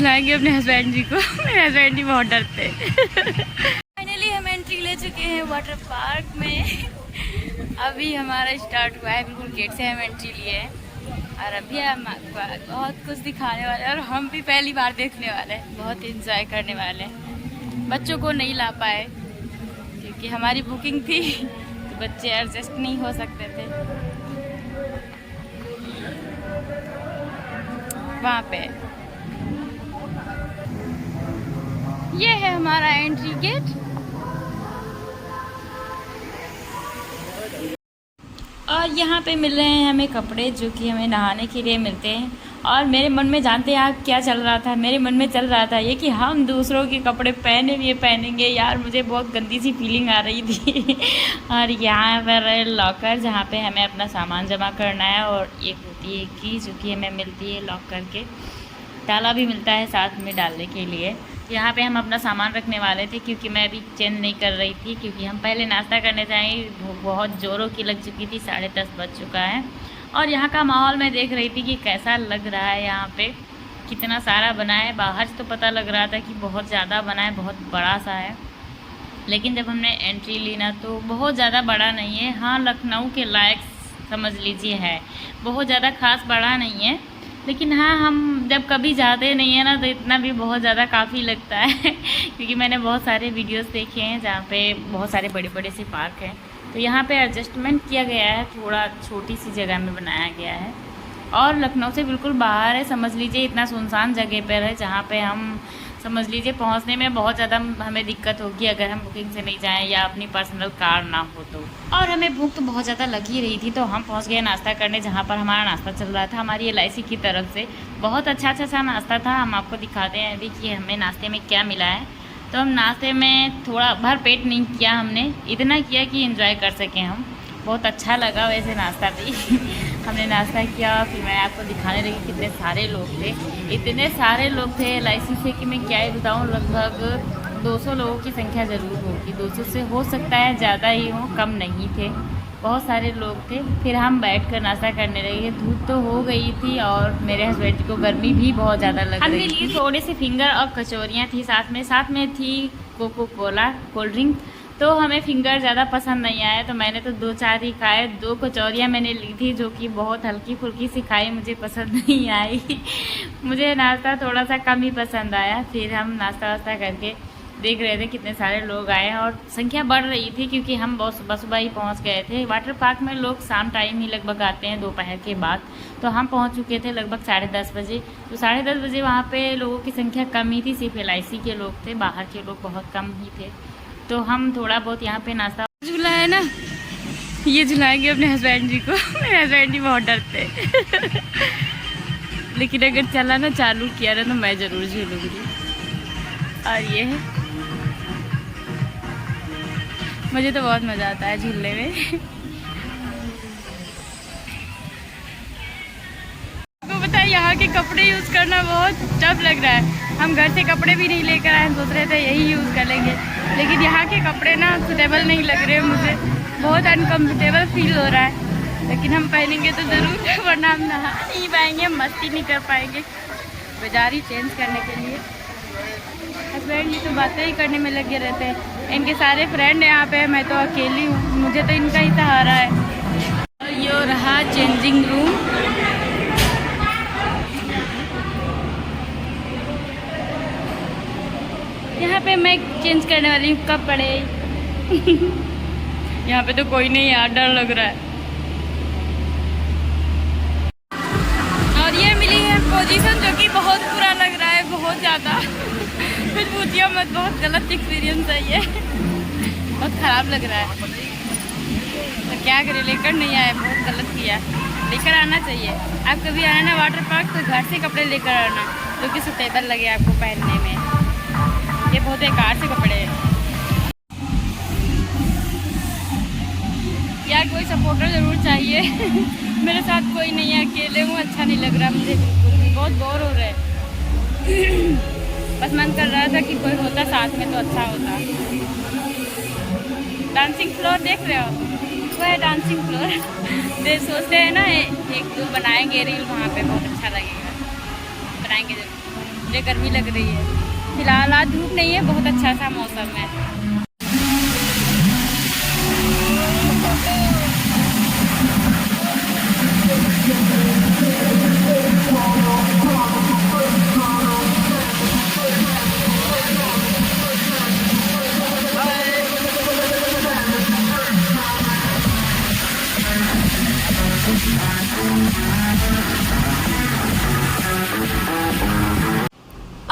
झुलाएंगे अपने हस्बैंड जी को। मेरे हस्बैंड जी बहुत डरते हैं। फाइनली हम एंट्री ले चुके हैं वाटर पार्क में। अभी हमारा स्टार्ट हुआ है, बिल्कुल गेट से हम एंट्री लिए हैं और अभी हम बहुत कुछ दिखाने वाले हैं और हम भी पहली बार देखने वाले हैं, बहुत इंजॉय करने वाले हैं। बच्चों को नहीं ला पाए क्योंकि हमारी बुकिंग थी तो बच्चे एडजस्ट नहीं हो सकते थे वहाँ पे। ये है हमारा एंट्री गेट और यहाँ पे मिल रहे हैं हमें कपड़े जो कि हमें नहाने के लिए मिलते हैं। और मेरे मन में जानते हैं आप क्या चल रहा था, मेरे मन में चल रहा था ये कि हम दूसरों के कपड़े पहनेंगे यार, मुझे बहुत गंदी सी फीलिंग आ रही थी। और यहाँ पर लॉकर जहाँ पे हमें अपना सामान जमा करना है और एक होती है की जो कि हमें मिलती है लॉक करके, ताला भी मिलता है साथ में डालने के लिए। यहाँ पे हम अपना सामान रखने वाले थे क्योंकि मैं अभी चेंज नहीं कर रही थी क्योंकि हम पहले नाश्ता करने जाए, बहुत ज़ोरों की लग चुकी थी, 10:30 बज चुका है। और यहाँ का माहौल मैं देख रही थी कि कैसा लग रहा है, यहाँ पे कितना सारा बना है। बाहर से तो पता लग रहा था कि बहुत ज़्यादा बना है, बहुत बड़ा सा है, लेकिन जब हमने एंट्री ली ना तो बहुत ज़्यादा बड़ा नहीं है। हाँ, लखनऊ के लायक समझ लीजिए है, बहुत ज़्यादा खास बड़ा नहीं है, लेकिन हाँ हम जब कभी जाते नहीं है ना तो इतना भी बहुत ज़्यादा काफ़ी लगता है। क्योंकि मैंने बहुत सारे वीडियोस देखे हैं जहाँ पे बहुत सारे बड़े बड़े से पार्क हैं, तो यहाँ पे एडजस्टमेंट किया गया है, थोड़ा छोटी सी जगह में बनाया गया है और लखनऊ से बिल्कुल बाहर है। समझ लीजिए इतना सुनसान जगह पर है जहाँ पे हम समझ लीजिए पहुँचने में बहुत ज़्यादा हमें दिक्कत होगी अगर हम बुकिंग से नहीं जाएं या अपनी पर्सनल कार ना हो तो। और हमें भूख तो बहुत ज़्यादा लग ही रही थी तो हम पहुँच गए नाश्ता करने, जहाँ पर हमारा नाश्ता चल रहा था हमारी LIC की तरफ से। बहुत अच्छा सा नाश्ता था, हम आपको दिखाते हैं अभी कि हमें नाश्ते में क्या मिला है। तो हम नाश्ते में थोड़ा भर पेट नहीं किया, हमने इतना किया कि एंजॉय कर सकें हम। बहुत अच्छा लगा वैसे नाश्ता भी। हमने नाश्ता किया, फिर मैं आपको दिखाने लगी कितने सारे लोग थे, इतने सारे लोग थे LIC से कि मैं क्या ही बताऊँ। लगभग 200 लोगों की संख्या ज़रूर होगी, 200 से हो सकता है ज़्यादा ही हो, कम नहीं थे, बहुत सारे लोग थे। फिर हम बैठ कर नाश्ता करने लगे। धूप तो हो गई थी और मेरे हस्बैंड को गर्मी भी बहुत ज़्यादा लग रही थी। लिए थोड़े से फिंगर और कचौरियाँ थी, साथ में थी कोको कोला कोल्ड ड्रिंक। तो हमें फिंगर ज़्यादा पसंद नहीं आया तो मैंने तो 2-4 ही खाए। 2 कचौरियाँ मैंने ली थी जो कि बहुत हल्की फुल्की सी खाई, मुझे पसंद नहीं आई। मुझे नाश्ता थोड़ा सा कम ही पसंद आया। फिर हम नाश्ता वास्ता करके देख रहे थे कितने सारे लोग आए और संख्या बढ़ रही थी क्योंकि हम बहुत सुबह ही पहुंच गए थे। वाटर पार्क में लोग शाम टाइम ही लगभग आते हैं, दोपहर के बाद, तो हम पहुंच चुके थे लगभग 10:30 बजे। तो 10:30 बजे वहाँ पे लोगों की संख्या कम ही थी, सिर्फ LIC के लोग थे, बाहर के लोग बहुत कम ही थे। तो हम थोड़ा बहुत यहाँ पे नाश्ता झूला है ना, ये झुलाएंगे अपने हस्बैंड जी को। मेरे हस्बैंड जी बहुत डरते हैं। लेकिन अगर चला ना, चालू किया ना तो मैं ज़रूर झूलूंगी। और ये है, मुझे तो बहुत मज़ा आता है झूलने में। आपको पता है यहाँ के कपड़े यूज़ करना बहुत टफ लग रहा है। हम घर से कपड़े भी नहीं लेकर आए, सोच रहे थे यही यूज़ कर लेंगे, लेकिन यहाँ के कपड़े ना सूटेबल नहीं लग रहे, मुझे बहुत अनकम्फर्टेबल फील हो रहा है। लेकिन हम पहनेंगे तो ज़रूर, वरना हम नहा नहीं पाएंगे, मस्ती नहीं कर पाएंगे। बाजार ही चेंज करने के लिए हस्बैंड जी तो बातें ही करने में लगे रहते हैं। इनके सारे फ्रेंड यहाँ पे, मैं तो अकेली हूँ, मुझे तो इनका ही सहारा है। और ये रहा चेंजिंग रूम। यहाँ पे मैं चेंज करने वाली हूँ कपड़े। यहाँ पे तो कोई नहीं यार, डर लग रहा है। और ये मिली है पोजीशन जो कि बहुत बुरा लग रहा है, बहुत ज़्यादा। फिर पूछिए मत, बहुत गलत एक्सपीरियंस है ये, बहुत ख़राब लग रहा है। तो क्या करें, लेकर नहीं आए, बहुत गलत किया। लेकर आना चाहिए, आप कभी आए ना वाटर पार्क तो घर से कपड़े लेकर आना जो कि सूटेबल लगे आपको पहनने में। ये बहुत बेकार से कपड़े हैं यार, कोई सपोर्टर ज़रूर चाहिए। मेरे साथ कोई नहीं है, अकेले हूँ, अच्छा नहीं लग रहा मुझे बिल्कुल भी, बहुत बोर हो रहा है। बस मन कर रहा था कि कोई होता साथ में तो अच्छा होता। डांसिंग फ्लोर देख रहे हो, वो है डांसिंग फ्लोर। दे सोचते हैं ना एक दो बनाएंगे रील वहाँ पे, बहुत अच्छा लगेगा, बनाएंगे जरूर। मुझे गर्मी लग रही है। फिलहाल आज धूप नहीं है, बहुत अच्छा सा मौसम है।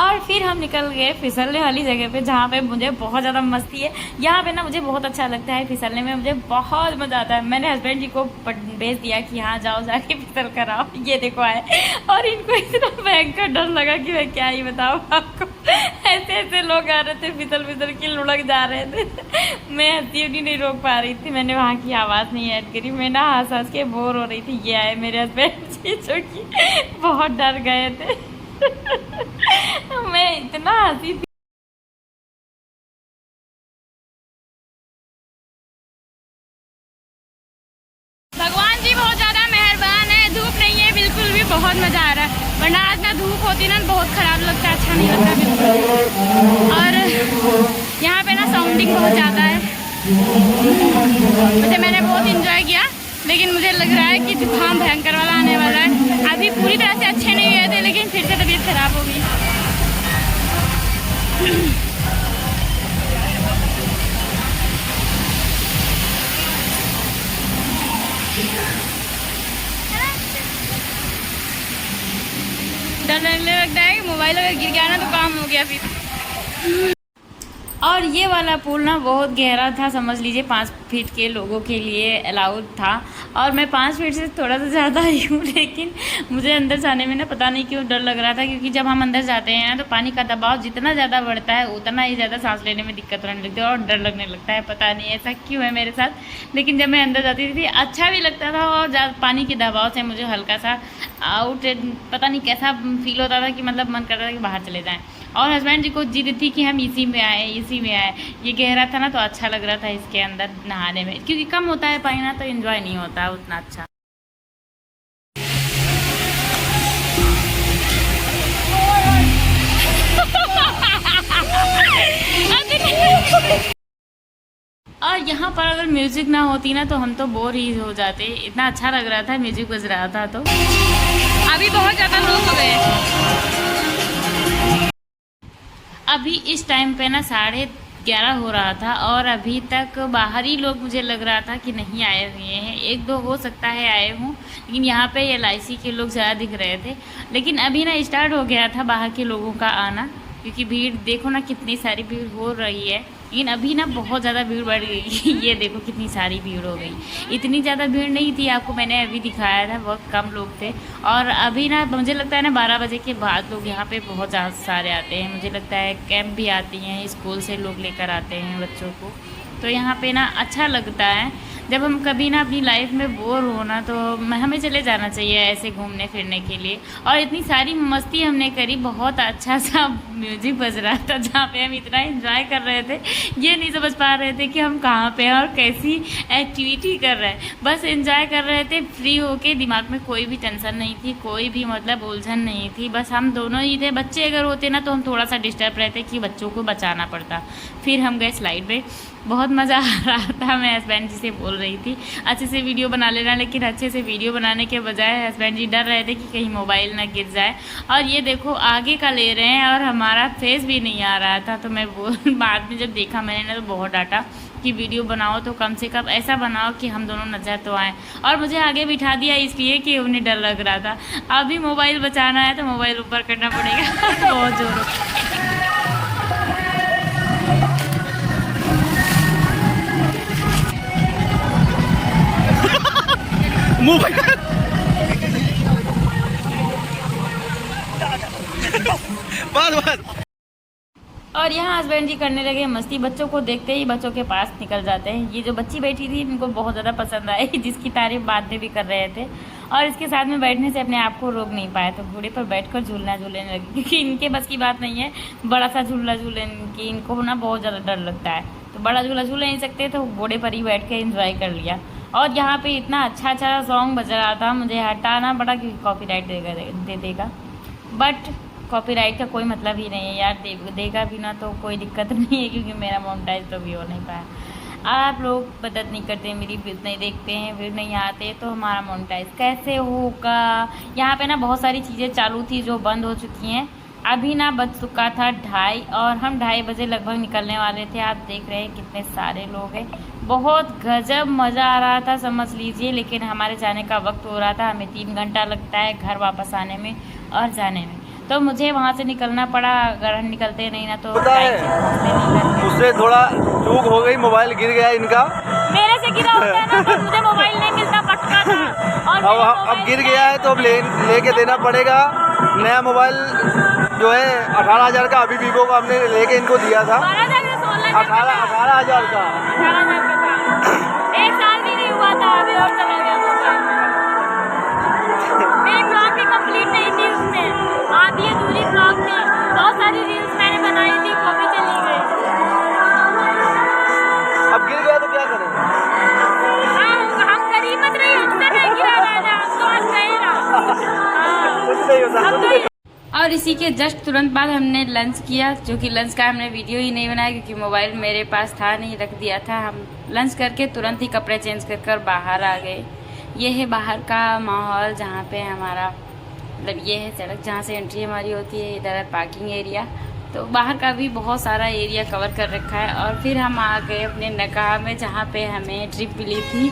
और फिर हम निकल गए फिसलने वाली जगह पे, जहाँ पे मुझे बहुत ज़्यादा मस्ती है। यहाँ पे ना मुझे बहुत अच्छा लगता है फिसलने में, मुझे बहुत मज़ा आता है। मैंने हस्बैंड जी को भेज दिया कि हाँ जाओ जाके फिसल कर आओ। ये देखो आए, और इनको इतना भयंकर डर लगा कि मैं क्या ही बताऊँ आपको। ऐसे ऐसे लोग आ रहे थे, फिसल फिसल के लुढ़क जा रहे थे। मैं हंसी उठी नहीं रोक पा रही थी, मैंने वहाँ की आवाज़ नहीं ऐड करी। मैं ना हंस हंस के बोर हो रही थी। ये आए मेरे हस्बैंड जी, जो कि बहुत डर गए थे। मैं इतना हंसी थी। भगवान जी बहुत ज्यादा मेहरबान है, धूप नहीं है बिल्कुल भी, बहुत मजा आ रहा है। वरना आज ना धूप होती ना बहुत खराब लगता है, अच्छा नहीं लगता बिल्कुल। और यहाँ पे ना साउंडिंग बहुत ज्यादा है। वैसे मैंने बहुत इंजॉय किया, लेकिन मुझे लग रहा है कि जुकाम भयंकर वाला आने वाला है। अभी पूरी तरह से अच्छे नहीं हुए थे, लेकिन फिर से तबीयत खराब हो गई। डर लगने लगता है कि मोबाइल अगर गिर गया ना तो काम हो गया फिर। और ये वाला पूल ना बहुत गहरा था, समझ लीजिए 5 फीट के लोगों के लिए अलाउड था। और मैं 5 फीट से थोड़ा सा ज़्यादा ही हूँ, लेकिन मुझे अंदर जाने में ना पता नहीं क्यों डर लग रहा था। क्योंकि जब हम अंदर जाते हैं ना तो पानी का दबाव जितना ज़्यादा बढ़ता है उतना ही ज़्यादा सांस लेने में दिक्कत होने लगती है और डर लगने लगता है। पता नहीं ऐसा क्यों है मेरे साथ, लेकिन जब मैं अंदर जाती थी अच्छा भी लगता था। और पानी के दबाव से मुझे हल्का सा आउट, पता नहीं कैसा फील होता था कि मतलब मन करता था कि बाहर चले जाएँ। और हस्बैंड जी को जिद थी कि हम इसी में आए, इसी में आए। ये गहरा था ना तो अच्छा लग रहा था इसके अंदर नहाने में, क्योंकि कम होता है पानी ना तो एंजॉय नहीं होता उतना अच्छा। और यहाँ पर अगर म्यूजिक ना होती ना तो हम तो बोर ही हो जाते, इतना अच्छा लग रहा था म्यूजिक बज रहा था। तो अभी बहुत ज़्यादा लोग हो गए। अभी इस टाइम पे ना 11:30 हो रहा था और अभी तक बाहरी लोग मुझे लग रहा था कि नहीं आए हुए हैं। 1-2 हो सकता है आए हों, लेकिन यहाँ पे LIC के लोग ज़्यादा दिख रहे थे। लेकिन अभी ना स्टार्ट हो गया था बाहर के लोगों का आना, क्योंकि भीड़ देखो ना कितनी सारी भीड़ हो रही है। लेकिन अभी ना बहुत ज़्यादा भीड़ बढ़ गई। ये देखो कितनी सारी भीड़ हो गई। इतनी ज़्यादा भीड़ नहीं थी, आपको मैंने अभी दिखाया था, बहुत कम लोग थे। और अभी ना मुझे लगता है ना 12 बजे के बाद लोग यहाँ पे बहुत ज़्यादा सारे आते हैं। मुझे लगता है कैंप भी आती हैं, स्कूल से लोग लेकर आते हैं बच्चों को। तो यहाँ पे ना अच्छा लगता है। जब हम कभी ना अपनी लाइफ में बोर हो ना तो हमें चले जाना चाहिए ऐसे घूमने फिरने के लिए। और इतनी सारी मस्ती हमने करी, बहुत अच्छा सा म्यूजिक बज रहा था जहाँ पे हम इतना एंजॉय कर रहे थे। ये नहीं समझ पा रहे थे कि हम कहाँ पे हैं और कैसी एक्टिविटी कर रहे हैं, बस एंजॉय कर रहे थे फ्री होके। दिमाग में कोई भी टेंशन नहीं थी, कोई भी मतलब उलझन नहीं थी, बस हम दोनों ही थे। बच्चे अगर होते ना तो हम थोड़ा सा डिस्टर्ब रहते कि बच्चों को बचाना पड़ता। फिर हम गए स्लाइड में, बहुत मज़ा आ रहा था। मैं हस्बैंड जी से बोल रही थी अच्छे से वीडियो बना लेना, लेकिन अच्छे से वीडियो बनाने के बजाय हस्बैंड जी डर रहे थे कि कहीं मोबाइल ना गिर जाए। और ये देखो आगे का ले रहे हैं और हमारा फेस भी नहीं आ रहा था। तो मैं बाद में जब देखा मैंने ना तो बहुत डांटा कि वीडियो बनाओ तो कम से कम ऐसा बनाओ कि हम दोनों नजर तो आएँ। और मुझे आगे बिठा दिया इसलिए कि उन्हें डर लग रहा था। अभी मोबाइल बचाना है तो मोबाइल ऊपर करना पड़ेगा। बहुत जोरों बस। और यहाँ हस्बैंड जी करने लगे मस्ती, बच्चों को देखते ही बच्चों के पास निकल जाते हैं। ये जो बच्ची बैठी थी इनको बहुत ज़्यादा पसंद आई, जिसकी तारीफ बाद में भी कर रहे थे। और इसके साथ में बैठने से अपने आप को रोक नहीं पाए, तो घोड़े पर बैठकर झूलने लगे, क्योंकि इनके बस की बात नहीं है बड़ा सा झूला झूलने की। इनको ना बहुत ज़्यादा डर लगता है, तो बड़ा झूला झूल नहीं सकते, तो घोड़े पर ही बैठ कर इंजॉय कर लिया। और यहाँ पे इतना अच्छा अच्छा सॉन्ग बज रहा था, मुझे हटाना पड़ा क्योंकि कॉपीराइट दे देगा। बट कॉपीराइट का कोई मतलब ही नहीं है यार, देगा भी ना तो कोई दिक्कत नहीं है, क्योंकि मेरा मोनेटाइज तो भी हो नहीं पाया। आप लोग मदद नहीं करते, मेरी व्यूज़ नहीं देखते हैं, व्यूज़ नहीं आते, तो हमारा मोनेटाइज कैसे होगा। यहाँ पे ना बहुत सारी चीज़ें चालू थी जो बंद हो चुकी हैं। अभी ना बज चुका था 2:30 और हम 2:30 बजे लगभग निकलने वाले थे। आप देख रहे हैं कितने सारे लोग हैं, बहुत गजब मज़ा आ रहा था समझ लीजिए। लेकिन हमारे जाने का वक्त हो रहा था, हमें 3 घंटा लगता है घर वापस आने में और जाने में, तो मुझे वहाँ से निकलना पड़ा। अगर हम निकलते नहीं ना तो उससे थोड़ा चूक हो गई, मोबाइल गिर गया इनका, मेरे से गिरा होता ना तो मुझे मोबाइल नहीं मिलता, पटका था। और अब गिर गया है तो अब लेके देना पड़ेगा। नया मोबाइल जो है 18,000 का, अभी वीवो का हमने लेके इनको दिया था 18,000 का। 18,000 का था, 1 साल भी नहीं हुआ था, अभी और चला गया मोबाइल। मेरी ब्लॉग भी कंप्लीट नहीं थी उसमें, आधी अधूरी ब्लॉग थी, बहुत सारी रील्स मैंने बनाई थी वो भी चली गई। अब गिर गया तो क्या करें? हम गरीबत रही, हमसे नहीं गिरा राजा, तो आज गए ना। और इसी के जस्ट तुरंत बाद हमने लंच किया, जो कि लंच का हमने वीडियो ही नहीं बनाया क्योंकि मोबाइल मेरे पास था नहीं, रख दिया था। हम लंच करके तुरंत ही कपड़े चेंज कर बाहर आ गए। ये है बाहर का माहौल, जहाँ पे हमारा मतलब ये है सड़क जहाँ से एंट्री हमारी होती है, इधर है पार्किंग एरिया। तो बाहर का भी बहुत सारा एरिया कवर कर रखा है। और फिर हम आ गए अपने नकाह में, जहाँ पे हमें ट्रिप मिली थी।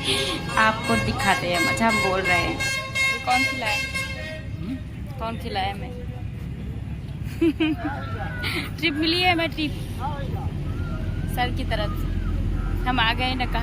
आपको दिखाते हैं, अच्छा हम बोल रहे हैं कौन खिलाए, कौन खिलाया हमें ट्रिप मिली है हमें, ट्रिप सर की तरफ से। हम आ गए नकाह।